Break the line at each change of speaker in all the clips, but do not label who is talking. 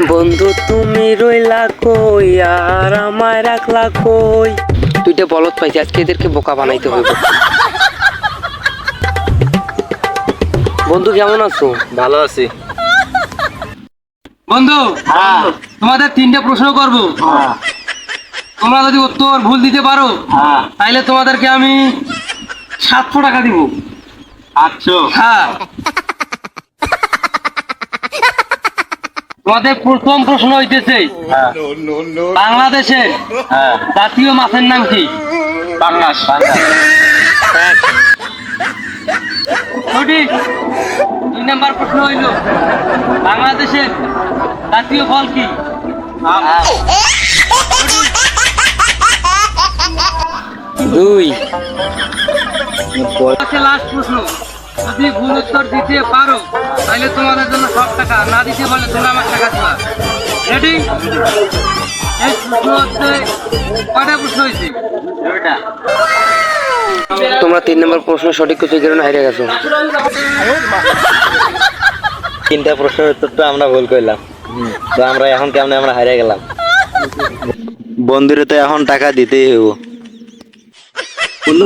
বন্ধু তুমি রইলা কই আর আমায় রাখলা কই। দুইটা বলদ পাইছি, আজকে এদেরকে বোকা বানাইতে হবে। বন্ধু কেমন আছো?
ভালো আছি।
বন্ধু তোমাদের তিনটা প্রশ্ন করব, তোমরা যদি উত্তর ভুল দিতে পারো তাহলে তোমাদেরকে আমি 700 টাকা দিব।
আচ্ছা,
হ্যাঁ, তোমাদের প্রথম প্রশ্ন হইতেছে বাংলাদেশের জাতীয় মাছের নাম কি?
বাংলাদেশ।
সঠিক। 2 নাম্বার প্রশ্ন হইল বাংলাদেশের জাতীয় ফল কি? দুই। লাস্ট প্রশ্ন, যদি ভুল উত্তর দিতে পারো তাহলে তোমাদের জন্য 100 টাকা, না দিতে পারলে তোমরা আমার টাকা দিবা। রেডি? এই প্রশ্ন হচ্ছে, কয়টা প্রশ্ন হয়েছে? তোমরা 3 নম্বর প্রশ্ন সঠিক করতে গেলে হারিয়ে গেছো।
3টা প্রশ্নের উত্তর তো আমরা ভুল করলাম, তো আমরা এখন কেমনে আমরা হারিয়ে গেলাম। বন্ধুরে তো এখন টাকা দিতেই হইব।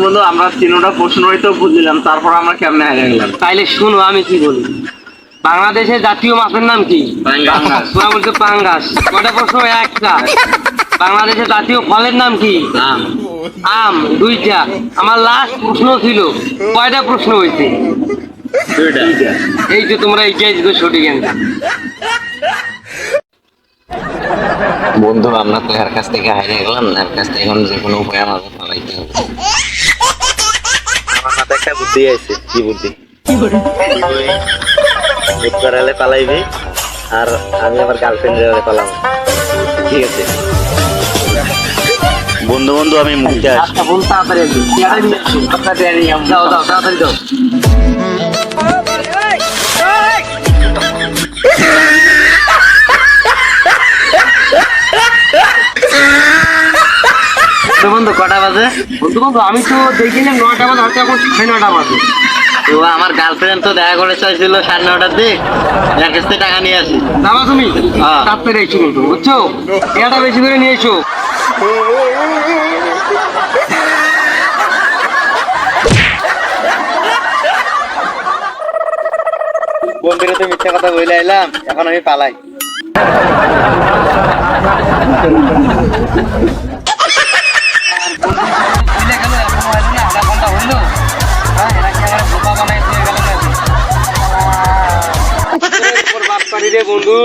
বন্ধু আমরা 3টা প্রশ্নই তো ভুল দিলাম, তারপর আমরা কেমনে হারিয়ে গেলাম।
তাইলে শুনো আমি কি বলি। বাংলাদেশের জাতীয় মাছের নাম কি?
পাঙ্গাস।
তোমরা বলছো পাঙ্গাস। কয়টা প্রশ্ন? একটা। বাংলাদেশের জাতীয় ফলের নাম কি?
আম।
আম। 2টা। আমার লাস্ট প্রশ্ন ছিল, কয়টা প্রশ্ন হয়েছে?
2টা।
এই যে তোমরা এইটাই দিতে সঠিক অ্যান্সার।
বন্ধু আমরা তো এর কাছ থেকে হারিয়ে গেলাম, এর কাছ থেকে এখন যে কোনো উপায় আমাকে পালাইতে হবে। আমার মাথায় একটা বুদ্ধি আছে। কি বুদ্ধি? উত্তরালে পালাইবি আর আমি আমার গার্লফ্রেন্ডের পালাবো। ঠিক আছে বন্ধু আমি মুখে আসি।
আচ্ছা বন্ধু তাড়াতাড়ি আসবে। দাও দাও তাড়াতাড়ি দাও। বন্ধু কটা বাজে? বন্ধু আমি তো দেখিলাম 9টা বাজে, হয়তো এখন 9:30 বাজে।
তো আমার গার্লফ্রেন্ড তো দেখা করে চাইছিল 9:30টার দিক, এর কাছ থেকে টাকা নিয়ে আসি।
যাবা তুমি?
হ্যাঁ।
তাড়াতাড়ি এসো কিন্তু, বুঝছো? টাকাটা বেশি করে নিয়ে এসো।
বন্ধুরা তো মিথ্যা কথা বলে আইলাম, এখন আমি পালাই।
আধা ঘন্টা হইলো, এরা কি আমার বোকা বানাই দিয়ে গেল নাকি? বাপ পারি রে বন্ধু।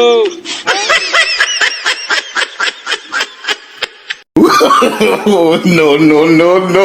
No, no, no, no.